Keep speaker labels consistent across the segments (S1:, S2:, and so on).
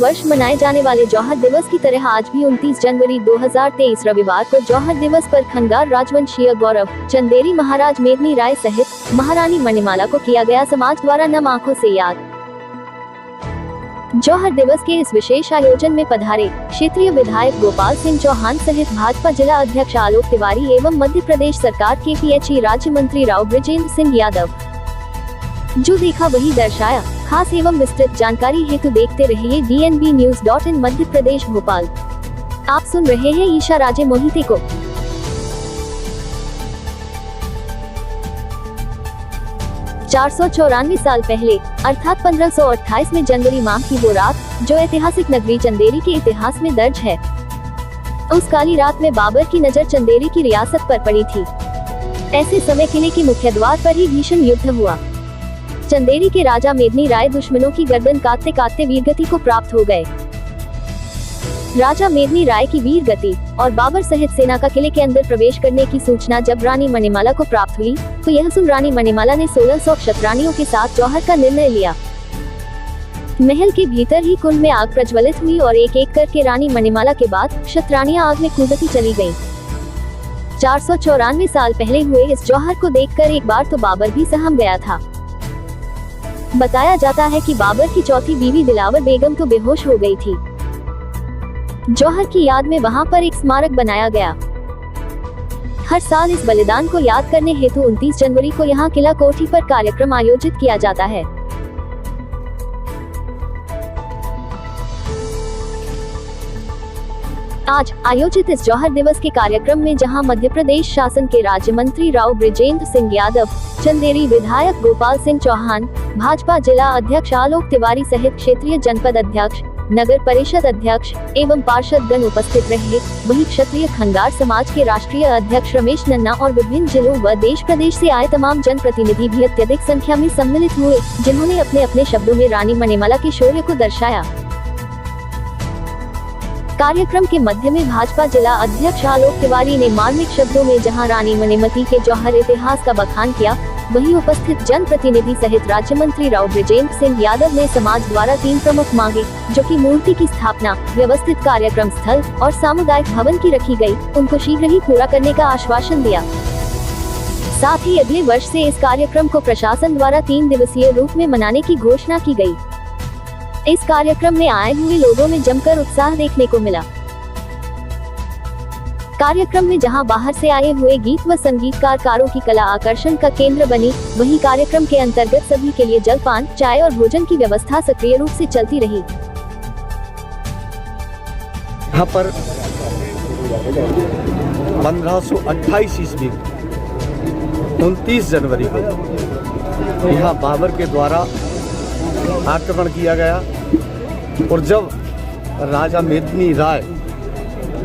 S1: वर्ष मनाए जाने वाले जौहर दिवस की तरह आज भी 29 जनवरी 2023 रविवार को जौहर दिवस पर खंगार राजवंशीय गौरव चंदेरी महाराज मेदनी राय सहित महारानी मणिमाला को किया गया समाज द्वारा नम आंखों से याद। जौहर दिवस के इस विशेष आयोजन में पधारे क्षेत्रीय विधायक गोपाल सिंह चौहान सहित भाजपा जिला अध्यक्ष आलोक तिवारी एवं मध्य प्रदेश सरकार के PHE राज्य मंत्री राव बृजेंद्र सिंह यादव। जो देखा वही दर्शाया। खास एवं विस्तृत जानकारी हेतु देखते रहिए DNBnews.in मध्य प्रदेश भोपाल। आप सुन रहे हैं ईशा राजे मोहिते को। 494 साल पहले अर्थात 1528 में जनवरी माह की वो रात जो ऐतिहासिक नगरी चंदेरी के इतिहास में दर्ज है। उस काली रात में बाबर की नजर चंदेरी की रियासत पर पड़ी थी। ऐसे समय किले के मुख्य द्वार पर ही भीषण युद्ध हुआ। चंदेरी के राजा मेदनी राय दुश्मनों की गर्दन काटते काटते वीरगति को प्राप्त हो गए। राजा मेदनी राय की वीरगति और बाबर सहित सेना का किले के अंदर प्रवेश करने की सूचना जब रानी मणिमाला को प्राप्त हुई तो यह सुन रानी मणिमाला ने 1600 क्षत्राणियों के साथ जौहर का निर्णय लिया। महल के भीतर ही कुंड में आग प्रज्वलित हुई और एक एक करके रानी मणिमाला के बाद क्षत्राणियां आग में कूदती चली गयीं। 494 साल पहले हुए इस जौहर को देखकर एक बार तो बाबर भी सहम गया था। बताया जाता है कि बाबर की चौथी बीवी दिलावर बेगम तो बेहोश हो गई थी। जौहर की याद में वहां पर एक स्मारक बनाया गया। हर साल इस बलिदान को याद करने हेतु 29 जनवरी को यहां किला कोठी पर कार्यक्रम आयोजित किया जाता है। आज आयोजित इस जौहर दिवस के कार्यक्रम में जहां मध्य प्रदेश शासन के राज्य मंत्री राव बृजेंद्र सिंह यादव, चंदेरी विधायक गोपाल सिंह चौहान, भाजपा जिला अध्यक्ष आलोक तिवारी सहित क्षेत्रीय जनपद अध्यक्ष, नगर परिषद अध्यक्ष एवं पार्षदगण उपस्थित रहे, वहीं क्षत्रिय खंगार समाज के राष्ट्रीय अध्यक्ष रमेश नन्ना और विभिन्न जिलों व देश प्रदेश से आए तमाम जनप्रतिनिधि भी अत्यधिक संख्या में सम्मिलित हुए, जिन्होंने अपने अपने शब्दों में रानी मणिमाला के शौर्य को दर्शाया। कार्यक्रम के मध्य में भाजपा जिला अध्यक्ष आलोक तिवारी ने मार्मिक शब्दों में जहां रानी मणिमती के जौहर इतिहास का बखान किया, वहीं उपस्थित जनप्रतिनिधि सहित राज्य मंत्री राव बृजेंद्र सिंह यादव ने समाज द्वारा 3 प्रमुख मांगे, जो कि मूर्ति की स्थापना, व्यवस्थित कार्यक्रम स्थल और सामुदायिक भवन की रखी गई, उनको शीघ्र ही पूरा करने का आश्वासन दिया। साथ ही अगले वर्ष से इस कार्यक्रम को प्रशासन द्वारा 3 दिवसीय रूप में मनाने की घोषणा की गई। इस कार्यक्रम में आए हुए लोगों में जमकर उत्साह देखने को मिला। कार्यक्रम में जहां बाहर से आए हुए गीत व संगीतकारों की कला आकर्षण का केंद्र बनी, वहीं कार्यक्रम के अंतर्गत सभी के लिए जलपान, चाय और भोजन की व्यवस्था सक्रिय रूप से चलती रही।
S2: यहाँ पर 1528 ईस्वी 29 जनवरी को यहाँ बाबर के द्वारा आक्रमण किया गया और जब राजा मेदनी राय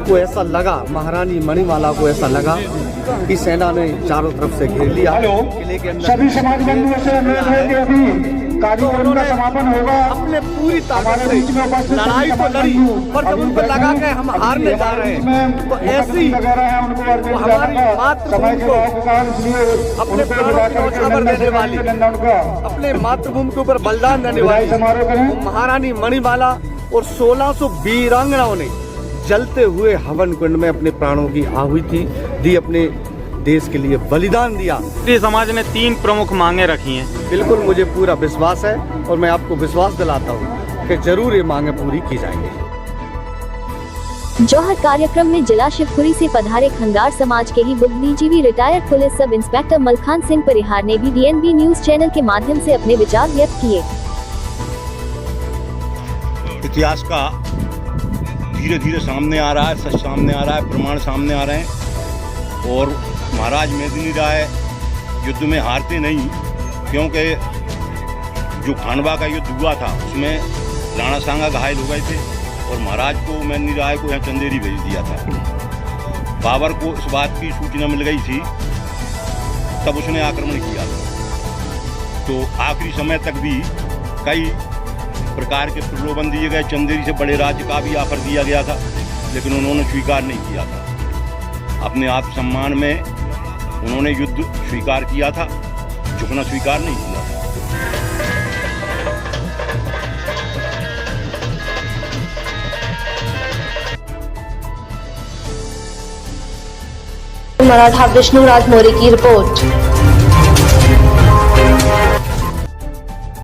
S2: को ऐसा लगा, महारानी मणिमाला को ऐसा लगा कि सेना ने चारों तरफ से घेर लिया। किले के अंदर
S3: सभी समाज बंधुओं से अनुरोध है कि अभी कार्यक्रम का समापन होगा।
S2: अपने पूरी ताकत से लड़ाई तो लड़ी, पर जब उनको लगा कि हम हारने जा रहे हैं तो ऐसी हमारी मातृभूमि को अपने प्राणों की न्यौछावर देने वाली, अपने मातृभूमि के ऊपर बलिदान देने वाली महारानी मणिमाला और 1600 वीरांगनाओं ने जलते हुए हवन कुंड में अपने प्राणों की आहुति दी, अपने देश के लिए बलिदान दिया।
S4: समाज ने 3 प्रमुख मांगे रखी हैं।
S2: बिल्कुल मुझे पूरा विश्वास है और मैं आपको विश्वास दिलाता हूँ कि जरूर ये मांगे पूरी की जाएंगी।
S1: जौहर कार्यक्रम में जिला शिवपुरी से पधारे खंगार समाज के ही बुद्धिजीवी retired police sub inspector Malkhan Singh Parihar ने भी DNB न्यूज चैनल के माध्यम से अपने विचार व्यक्त किए।
S5: इतिहास का धीरे धीरे सामने आ रहा है, सच सामने आ रहा है, प्रमाण सामने आ रहे हैं और महाराज मेदनी राय युद्ध में हारते नहीं, क्योंकि जो खानवा का युद्ध हुआ था उसमें राणा सांगा घायल हो गए थे और महाराज को मेदनी राय को यहाँ चंदेरी भेज दिया था। बाबर को इस बात की सूचना मिल गई थी, तब उसने आक्रमण किया था। तो आखिरी समय तक भी कई प्रकार के प्रलोभन दिए गए, चंदेरी से बड़े राज्य का भी ऑफर दिया गया था, लेकिन उन्होंने स्वीकार नहीं किया था। अपने आत्मसम्मान में उन्होंने युद्ध स्वीकार किया था, झुकना स्वीकार नहीं किया था।
S6: मराठा विष्णु राज मौर्य की रिपोर्ट।